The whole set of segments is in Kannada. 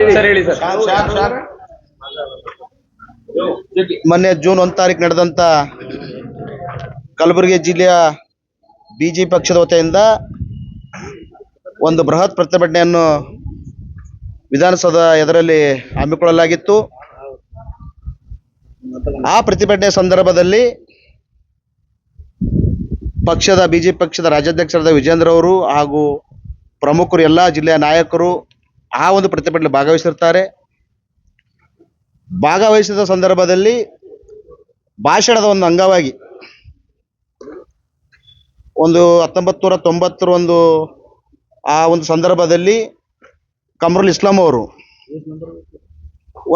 ಸರ್ ಹೇಳಿ ಸರ್. ಮೊನ್ನೆ ಜೂನ್ 1 ತಾರೀಕು ನಡೆದಂತ ಕಲಬುರಗಿ ಜಿಲ್ಲೆಯ ಬಿಜೆಪಿ ಪಕ್ಷದ ವತಿಯಿಂದ ಒಂದು ಬೃಹತ್ ಪ್ರತಿಭಟನೆಯನ್ನು ವಿಧಾನಸೌಧ ಎದುರಲ್ಲಿ ಹಮ್ಮಿಕೊಳ್ಳಲಾಗಿತ್ತು. ಆ ಪ್ರತಿಭಟನೆ ಸಂದರ್ಭದಲ್ಲಿ ಬಿಜೆಪಿ ಪಕ್ಷದ ರಾಜ್ಯಾಧ್ಯಕ್ಷರಾದ ವಿಜೇಂದ್ರ ಅವರು ಹಾಗೂ ಪ್ರಮುಖರು ಎಲ್ಲ ಜಿಲ್ಲೆಯ ನಾಯಕರು ಆ ಒಂದು ಪ್ರತಿಭಟನೆ ಭಾಗವಹಿಸಿರ್ತಾರೆ. ಭಾಗವಹಿಸಿದ ಸಂದರ್ಭದಲ್ಲಿ ಭಾಷಣದ ಒಂದು ಅಂಗವಾಗಿ 1990 ಆ ಒಂದು ಸಂದರ್ಭದಲ್ಲಿ ಕಮರುಲ್ ಇಸ್ಲಾಂ ಅವರು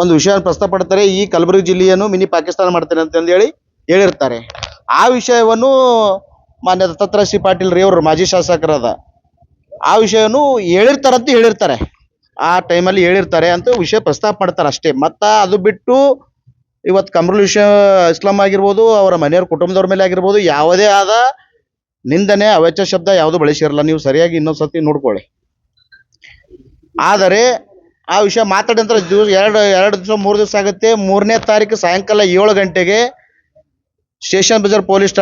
ಒಂದು ವಿಷಯ ಪ್ರಸ್ತಾಪಡ್ತಾರೆ. ಈ ಕಲಬುರಗಿ ಜಿಲ್ಲೆಯನ್ನು ಮಿನಿ ಪಾಕಿಸ್ತಾನ ಮಾಡ್ತೇನೆ ಅಂತ ಹೇಳಿ ಹೇಳಿರ್ತಾರೆ. ಆ ವಿಷಯವನ್ನು ಮಾನ್ಯ ದತ್ತಾತ್ರೇಯ ಸಿ ಪಾಟೀಲ್ ರೀ ಅವರು ಮಾಜಿ ಶಾಸಕರಾದ ಆ ವಿಷಯವನ್ನು ಹೇಳಿರ್ತಾರೆ. ಆ ಟೈಮಲ್ಲಿ ಹೇಳಿರ್ತಾರೆ ಅಂತ ವಿಷಯ ಪ್ರಸ್ತಾಪ ಮಾಡ್ತಾರೆ ಅಷ್ಟೇ. ಮತ್ತು ಅದು ಬಿಟ್ಟು ಇವತ್ತು ಕಮರುಲ್ ಇಸ್ಲಾಂ ಆಗಿರ್ಬೋದು, ಅವರ ಮನೆಯವ್ರ ಕುಟುಂಬದವ್ರ ಮೇಲೆ ಆಗಿರ್ಬೋದು, ಯಾವುದೇ ಆದ ನಿಂದನೆ ಅವಾಚ್ಯ ಶಬ್ದ ಯಾವುದು ಬಳಸಿರಲ್ಲ. ನೀವು ಸರಿಯಾಗಿ ಇನ್ನೊಂದ್ಸತಿ ನೋಡ್ಕೊಳ್ಳಿ. ಆದರೆ ಆ ವಿಷಯ ಮಾತಾಡಿದ ಎರಡು ದಿವಸ 3 ದಿವಸ ಆಗುತ್ತೆ. 3ನೇ ತಾರೀಕು ಸಾಯಂಕಾಲ 7 ಗಂಟೆಗೆ ಸ್ಟೇಷನ್ ಬಜಾರ್ ಪೊಲೀಸ್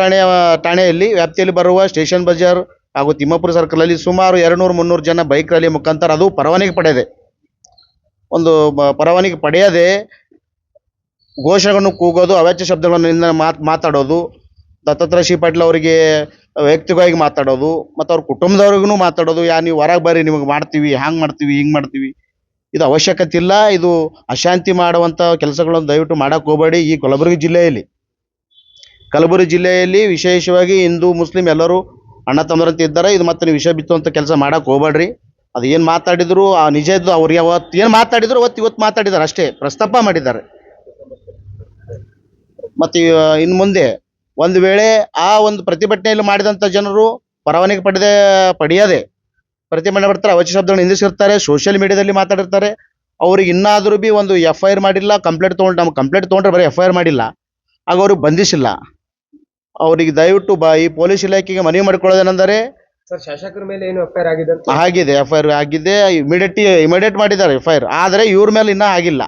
ಠಾಣೆಯಲ್ಲಿ ವ್ಯಾಪ್ತಿಯಲ್ಲಿ ಬರುವ ಸ್ಟೇಷನ್ ಬಜಾರ್ ಹಾಗೂ ತಿಮ್ಮಾಪುರ ಸರ್ಕಲಲ್ಲಿ ಸುಮಾರು 200-300 ಜನ ಬೈಕ್ ರ್ಯಾಲಿ ಮುಖಾಂತರ, ಅದು ಪರವಾನಗಿ ಪಡೆಯದೆ ಘೋಷಣೆಗಳನ್ನು ಕೂಗೋದು, ಅವಾಚ್ಯ ಶಬ್ದಗಳನ್ನು ಮಾತಾಡೋದು, ದತ್ತಾತ್ರೇಯ ಸಿ ಪಾಟೀಲ್ ಅವರಿಗೆ ವೈಯಕ್ತಿಕವಾಗಿ ಮಾತಾಡೋದು, ಮತ್ತು ಅವ್ರ ಕುಟುಂಬದವ್ರಿಗೂ ಮಾತಾಡೋದು. ನೀವು ಹೊರಗೆ ಬರ್ರಿ, ನಿಮಗೆ ಮಾಡ್ತೀವಿ, ಹ್ಯಾಂಗೆ ಮಾಡ್ತೀವಿ, ಹಿಂಗೆ ಮಾಡ್ತೀವಿ, ಇದು ಅವಶ್ಯಕತೆ ಇಲ್ಲ. ಇದು ಅಶಾಂತಿ ಮಾಡುವಂಥ ಕೆಲಸಗಳನ್ನು ದಯವಿಟ್ಟು ಮಾಡೋಕ್ಕೆ ಹೋಗಬೇಡಿ. ಈ ಕಲಬುರಗಿ ಜಿಲ್ಲೆಯಲ್ಲಿ ವಿಶೇಷವಾಗಿ ಹಿಂದೂ ಮುಸ್ಲಿಂ ಎಲ್ಲರೂ ಅಣ್ಣ ತಮ್ಮರಂತೆ ಇದ್ದಾರೆ. ಇದು ಮತ್ತೆ ನೀವು ವಿಷಯ ಬಿತ್ತುವಂಥ ಕೆಲಸ ಮಾಡೋಕ್ಕೆ ಹೋಗಬೇಡ್ರಿ. ಅದು ಏನು ಮಾತಾಡಿದ್ರು ನಿಜ ಇದ್ದು ಅವ್ರಿಗೆ ಅವತ್ತು ಏನು ಮಾತಾಡಿದ್ರು ಇವತ್ತು ಮಾತಾಡಿದ್ದಾರೆ ಅಷ್ಟೇ, ಪ್ರಸ್ತಾಪ ಮಾಡಿದ್ದಾರೆ. ಮತ್ತು ಇನ್ನು ಮುಂದೆ ಒಂದು ವೇಳೆ ಆ ಒಂದು ಪ್ರತಿಭಟನೆಯಲ್ಲಿ ಮಾಡಿದಂಥ ಜನರು ಪರವಾನಗಿ ಪಡೆಯದೆ ಪ್ರತಿಭಟನೆ ಮಾಡ್ತಾರೆ, ಅವಾಚ್ಯ ಶಬ್ದಗಳನ್ನು ನಿಂದಿಸಿರ್ತಾರೆ, ಸೋಷಿಯಲ್ ಮೀಡಿಯಾದಲ್ಲಿ ಮಾತಾಡಿರ್ತಾರೆ. ಅವ್ರಿಗೆ ಇನ್ನಾದರೂ ಬಿ ಒಂದು FIR ಮಾಡಿಲ್ಲ, ಕಂಪ್ಲೇಂಟ್ ತೊಗೊಂಡ್ರೆ ಬರೀ FIR ಮಾಡಿಲ್ಲ, ಆಗ ಅವ್ರಿಗೆ ಬಂಧಿಸಿಲ್ಲ. ಅವರಿಗೆ ದಯವಿಟ್ಟು ಈ ಪೊಲೀಸ್ ಇಲಾಖೆಗೆ ಮನವಿ ಮಾಡಿಕೊಳ್ಳೋದೇನೆಂದರೆ, ಸರ್ ಶಾಸಕರ ಮೇಲೆ ಏನು FIR ಆಗಿದೆ? FIR ಆಗಿದೆ, ಇಮಿಡಿಯೇಟ್ ಮಾಡಿದ್ದಾರೆ FIR. ಆದರೆ ಇವ್ರ ಮೇಲೆ ಇನ್ನೂ ಆಗಿಲ್ಲ.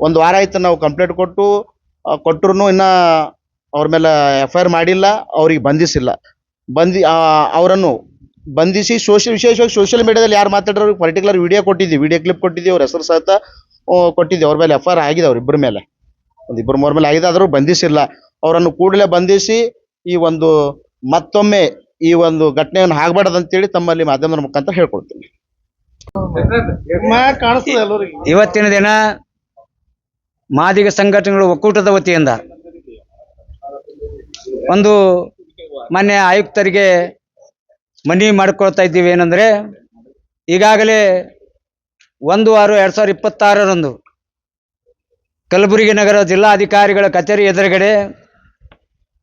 1 ವಾರ ಆಯ್ತು ನಾವು ಕಂಪ್ಲೇಂಟ್ ಕೊಟ್ಟರು ಇನ್ನೂ ಅವ್ರ ಮೇಲೆ FIR ಮಾಡಿಲ್ಲ, ಅವ್ರಿಗೆ ಬಂಧಿಸಿಲ್ಲ. ಅವರನ್ನು ಬಂಧಿಸಿ ವಿಶೇಷವಾಗಿ ಸೋಷಿಯಲ್ ಮೀಡಿಯಾದಲ್ಲಿ ಯಾರು ಮಾತಾಡೋರು ಪರ್ಟಿಕ್ಯುಲರ್ ವಿಡಿಯೋ ಕ್ಲಿಪ್ ಕೊಟ್ಟಿದ್ದೀವಿ, ಅವ್ರ ಹೆಸರು ಸಹಿತ ಕೊಟ್ಟಿದ್ದೀವಿ. ಅವ್ರ ಮೇಲೆ FIR ಆಗಿದೆ, ಅವ್ರಿಬ್ಬರ ಮೇಲೆ 1-2-3 ಮೇಲೆ ಆಗಿದೆ, ಆದರೂ ಬಂಧಿಸಿಲ್ಲ. ಅವರನ್ನು ಕೂಡಲೇ ಬಂಧಿಸಿ ಮತ್ತೊಮ್ಮೆ ಈ ಒಂದು ಘಟನೆಯನ್ನು ಆಗಬಾರ್ದಂತೇಳಿ ತಮ್ಮಲ್ಲಿ ಮಾಧ್ಯಮದ ಮುಖಾಂತರ ಹೇಳ್ಕೊಳ್ತೀನಿ. ಇವತ್ತಿನ ದಿನ ಮಾದಿಗ ಸಂಘಟನೆಗಳು ಒಕ್ಕೂಟದ ವತಿಯಿಂದ ಒಂದು ಮಾನ್ಯ ಆಯುಕ್ತರಿಗೆ ಮನವಿ ಮಾಡಿಕೊಳ್ತಾ ಇದ್ದೀವಿ. ಏನಂದರೆ, ಈಗಾಗಲೇ 1/6/2026 ಕಲಬುರಗಿ ನಗರ ಜಿಲ್ಲಾಧಿಕಾರಿಗಳ ಕಚೇರಿ ಎದುರುಗಡೆ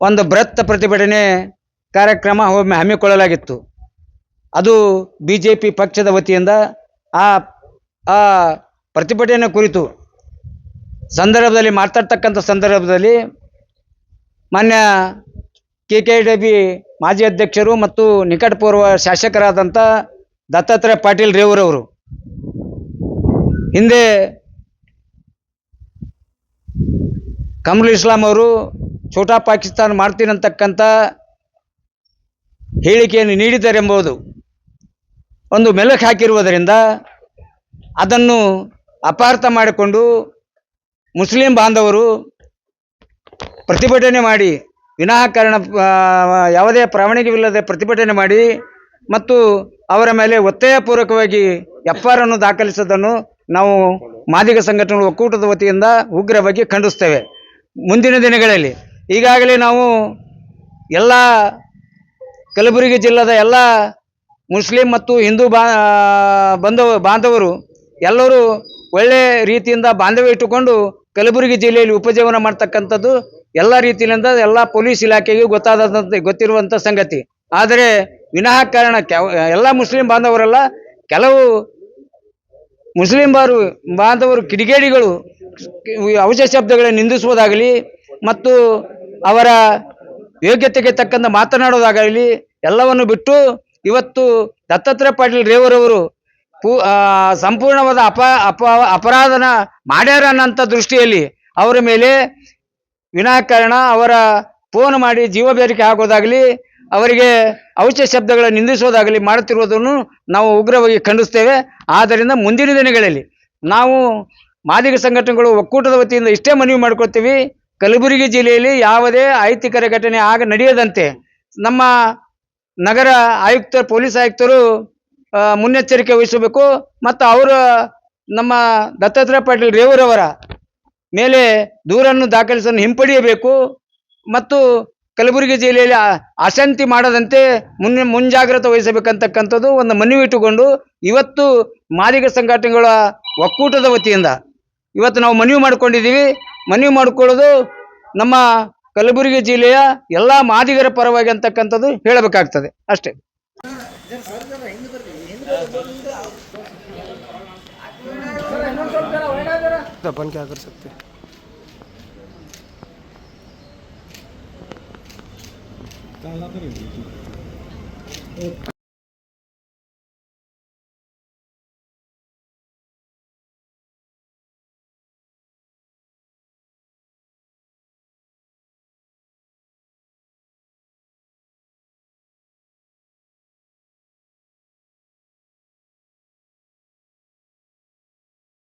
ಒಂದು ಬೃಹತ್ ಪ್ರತಿಭಟನೆ ಕಾರ್ಯಕ್ರಮ ಹಮ್ಮಿಕೊಳ್ಳಲಾಗಿತ್ತು. ಅದು BJP ಪಕ್ಷದ ವತಿಯಿಂದ ಆ ಪ್ರತಿಭಟನೆ ಕುರಿತು ಮಾತಾಡ್ತಕ್ಕಂಥ ಸಂದರ್ಭದಲ್ಲಿ ಮಾನ್ಯ KKDB ಮಾಜಿ ಅಧ್ಯಕ್ಷರು ಮತ್ತು ನಿಕಟಪೂರ್ವ ಶಾಸಕರಾದಂಥ ದತ್ತಾತ್ರೇಯ ಪಾಟೀಲ್ ರೇವೂರವರು ಹಿಂದೆ ಕಮರುಲ್ ಇಸ್ಲಾಂ ಅವರು ಛೋಟಾ ಪಾಕಿಸ್ತಾನ ಮಾಡ್ತೀನಿ ಅಂತಕ್ಕಂಥ ಹೇಳಿಕೆಯನ್ನು ನೀಡಿದ್ದಾರೆಂಬುದು ಒಂದು ಮೆಲುಕು ಹಾಕಿರುವುದರಿಂದ ಅದನ್ನು ಅಪಾರ್ಥ ಮಾಡಿಕೊಂಡು ಮುಸ್ಲಿಂ ಬಾಂಧವರು ಪ್ರತಿಭಟನೆ ಮಾಡಿ, ವಿನಾಕಾರಣ ಯಾವುದೇ ಪ್ರಾಮಾಣಿಕವಿಲ್ಲದೆ ಪ್ರತಿಭಟನೆ ಮಾಡಿ ಮತ್ತು ಅವರ ಮೇಲೆ ಒತ್ತಾಯಪೂರ್ವಕವಾಗಿ FIR ಅನ್ನು ದಾಖಲಿಸುವುದನ್ನು ನಾವು ಮಾದಿಗ ಸಂಘಟನೆಗಳ ಒಕ್ಕೂಟದ ವತಿಯಿಂದ ಉಗ್ರವಾಗಿ ಖಂಡಿಸ್ತೇವೆ. ಮುಂದಿನ ದಿನಗಳಲ್ಲಿ ಈಗಾಗಲೇ ನಾವು ಎಲ್ಲ ಕಲಬುರಗಿ ಜಿಲ್ಲೆಯ ಎಲ್ಲ ಮುಸ್ಲಿಂ ಮತ್ತು ಹಿಂದೂ ಬಾಂಧವರು ಎಲ್ಲರೂ ಒಳ್ಳೆಯ ರೀತಿಯಿಂದ ಬಾಂಧವ್ಯ ಇಟ್ಟುಕೊಂಡು ಕಲಬುರಗಿ ಜಿಲ್ಲೆಯಲ್ಲಿ ಉಪಜೀವನ ಮಾಡ್ತಕ್ಕಂಥದ್ದು ಎಲ್ಲ ರೀತಿಯಿಂದ ಎಲ್ಲ ಪೊಲೀಸ್ ಇಲಾಖೆಗೆ ಗೊತ್ತಿರುವಂಥ ಸಂಗತಿ. ಆದರೆ ವಿನಾಕಾರಣ ಎಲ್ಲ ಮುಸ್ಲಿಂ ಬಾಂಧವರೆಲ್ಲ ಕೆಲವು ಮುಸ್ಲಿಂ ಬಾಂಧವರು ಕಿಡಿಗೇಡಿಗಳು ಅವಾಚ್ಯ ಶಬ್ದಗಳನ್ನು ನಿಂದಿಸುವುದಾಗಲಿ ಮತ್ತು ಅವರ ಯೋಗ್ಯತೆಗೆ ತಕ್ಕಂತೆ ಮಾತನಾಡೋದಾಗಲಿ ಎಲ್ಲವನ್ನು ಬಿಟ್ಟು ಇವತ್ತು ದತ್ತಾತ್ರೇಯ ಪಾಟೀಲ್ ರೇವೂರವರು ಸಂಪೂರ್ಣವಾದ ಅಪರಾಧನ ಮಾಡ್ಯಾರ ಅನ್ನೋಂಥ ದೃಷ್ಟಿಯಲ್ಲಿ ಅವರ ಮೇಲೆ ವಿನಾಕಾರಣ ಅವರ ಫೋನ್ ಮಾಡಿ ಜೀವ ಬೆದರಿಕೆ ಹಾಕೋದಾಗಲಿ, ಅವರಿಗೆ ಔಚ ಶಬ್ದಗಳ ನಿಂದಿಸೋದಾಗಲಿ ಮಾಡುತ್ತಿರುವುದನ್ನು ನಾವು ಉಗ್ರವಾಗಿ ಖಂಡಿಸ್ತೇವೆ. ಆದ್ದರಿಂದ ಮುಂದಿನ ದಿನಗಳಲ್ಲಿ ನಾವು ಮಾದಿಗ ಸಂಘಟನೆಗಳು ಒಕ್ಕೂಟದ ವತಿಯಿಂದ ಇಷ್ಟೇ ಮನವಿ ಮಾಡ್ಕೊಳ್ತೀವಿ, ಕಲಬುರಗಿ ಜಿಲ್ಲೆಯಲ್ಲಿ ಯಾವುದೇ ಅಹಿತಕರ ಘಟನೆ ನಡೆಯದಂತೆ ನಮ್ಮ ನಗರ ಆಯುಕ್ತರು, ಪೊಲೀಸ್ ಆಯುಕ್ತರು ಮುನ್ನೆಚ್ಚರಿಕೆ ವಹಿಸಬೇಕು. ಮತ್ತು ಅವರು ನಮ್ಮ ದತ್ತಾತ್ರೇಯ ಪಾಟೀಲ್ ರೇವೂರವರ ಮೇಲೆ ದೂರನ್ನು ದಾಖಲಿಸಲು ಹಿಂಪಡೆಯಬೇಕು ಮತ್ತು ಕಲಬುರಗಿ ಜಿಲ್ಲೆಯಲ್ಲಿ ಅಶಾಂತಿ ಮಾಡದಂತೆ ಮುಂಜಾಗ್ರತೆ ವಹಿಸಬೇಕಂತಕ್ಕಂಥದ್ದು ಒಂದು ಮನವಿ ಇಟ್ಟುಕೊಂಡು ಇವತ್ತು ಮಾದಿಗ ಸಂಘಟನೆಗಳ ಒಕ್ಕೂಟದ ವತಿಯಿಂದ ಇವತ್ತು ನಾವು ಮನವಿ ಮಾಡಿಕೊಂಡಿದ್ದೀವಿ. ಮನವಿ ಮಾಡಿಕೊಳ್ಳೋದು ನಮ್ಮ ಕಲಬುರಗಿ ಜಿಲ್ಲೆಯ ಎಲ್ಲ ಮಾದಿಗರ ಪರವಾಗಿ ಅಂತಕ್ಕಂಥದ್ದು ಹೇಳಬೇಕಾಗ್ತದೆ ಅಷ್ಟೇ. अपन क्या कर सकते हैं?